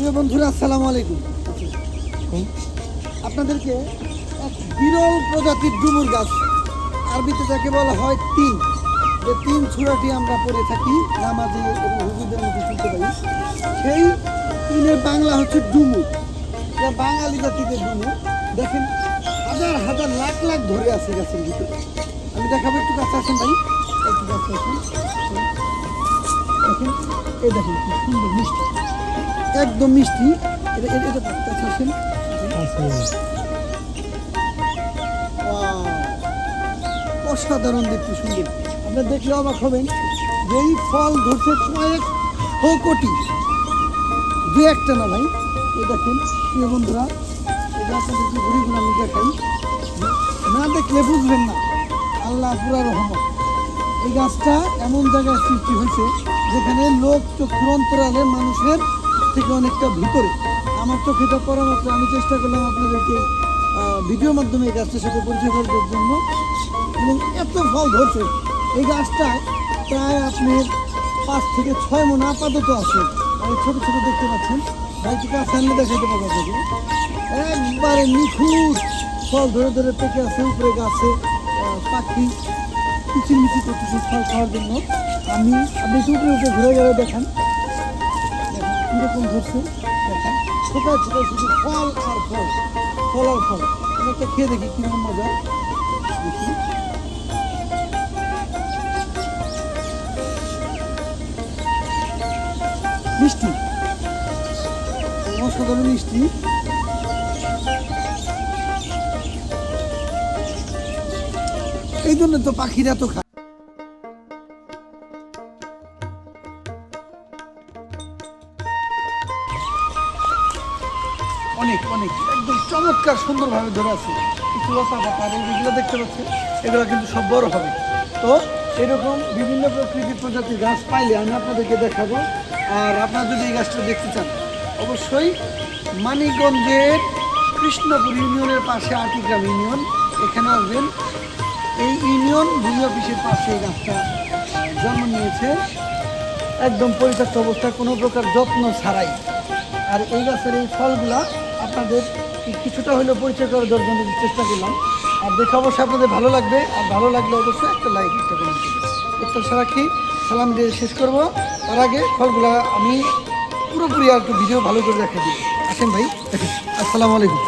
প্রিয় বন্ধুরা, আসসালামু আলাইকুম। আপনাদেরকে এক বিরল প্রজাতির ডুমুর গাছ, আরবিতে যাকে বলা হয় তিন, যে তিন ছুরাটি আমরা পড়ে থাকি নামাজে এবং হুজুরদের মধ্যে শুনতে পাই, সেই তিনের বাংলা হচ্ছে ডুমুর। এটা বাঙালি জাতিদের ডুমুর। দেখেন, হাজার হাজার লাখ লাখ ধরে আছে গাছের ভিতরে। আমি দেখাবো, একটু কাছে আসেন ভাই, একটু কাছে আসেন। দেখেন, এই দেখেন কি সুন্দর মিষ্টি, একদম মিষ্টি। এটা কাছে আসেন। অসাধারণ দেখতে, সুন্দর। আপনারা দেখলে অবাক হবেন যে এই ফল ধরছে কয়েক কোটি, দু একটা না ভাই। এই দেখেন প্রিয় বন্ধুরা, এটা আপনাদেরকে ঘুরে ঘুরে আমি দেখাই, না দেখলে বুঝবেন না। আল্লাহ পুরা রহমত। এই গাছটা এমন জায়গায় সৃষ্টি হয়েছে যেখানে লোক চক্ষুর অন্তরালে মানুষের থেকে অনেকটা ভিতরে। আমার চোখে এটা পড়া মাত্র আমি চেষ্টা করলাম আপনাদেরকে ভিডিওর মাধ্যমে এই গাছটার সাথে পরিচয় করার জন্য। এবং এত ফল ধরছে এই গাছটায়, প্রায় আপনার 5 থেকে 6 মণ আপাতত আছে। আর ছোটো ছোটো দেখতে পাচ্ছেন, ভাইকে কাছে আনলে দেখাতে পারবো আপনাকে। একবারে নিখুঁত ফল ধরে ধরে পেকে আছে উপরে গাছে। পাখি কিচিরমিচির করতেছে ফল খাওয়ার জন্য। আপনি একটু উপরে উপরে ঘুরে গেলে দেখেন কীরকম ধরছে। দেখেন ছোটায় ছোটায় শুধু ফল আর ফল, ফল আর ফল। একটা খেয়ে দেখি কীরকম মজা। দেখি, মিষ্টি, অসাধারণ মিষ্টি। এই জন্য তো পাখিরা তো খায়। অনেক অনেক একদম চমৎকার সুন্দরভাবে ধরে আছে। কিছু লতা পাতা যেগুলো দেখতে পাচ্ছেন, এগুলো কিন্তু সব বড় হবে। তো এরকম বিভিন্ন প্রকৃতির প্রজাতির গাছ পাইলে আমি আপনাদেরকে দেখাবো। আর আপনারা যদি এই গাছটা দেখতে চান, অবশ্যই মানিকগঞ্জের কৃষ্ণপুর ইউনিয়নের পাশে আটিগ্রাম ইউনিয়ন, এখানে আসবেন। এই ইউনিয়ন ভূমি অফিসের পাশে এই গাছটা জন্ম নিয়েছে, একদম পরিত্যক্ত অবস্থায়, কোনো প্রকার যত্ন ছাড়াই। আর এই গাছের এই ফলগুলা আপনাদের কিছুটা হলেও পরিচয় করার জন্য চেষ্টা করলাম। আর দেখে অবশ্যই আপনাদের ভালো লাগবে। আর ভালো লাগলে অবশ্যই একটা লাইক, একটা কমেন্ট করবেন। প্রত্যাশা রাখি, সালাম দিয়ে শেষ করব। তার আগে ফলগুলা আমি পুরোপুরি আর একটু ভিডিও ভালো করে দেখা দিই। আসেন ভাই, আসসালামু আলাইকুম।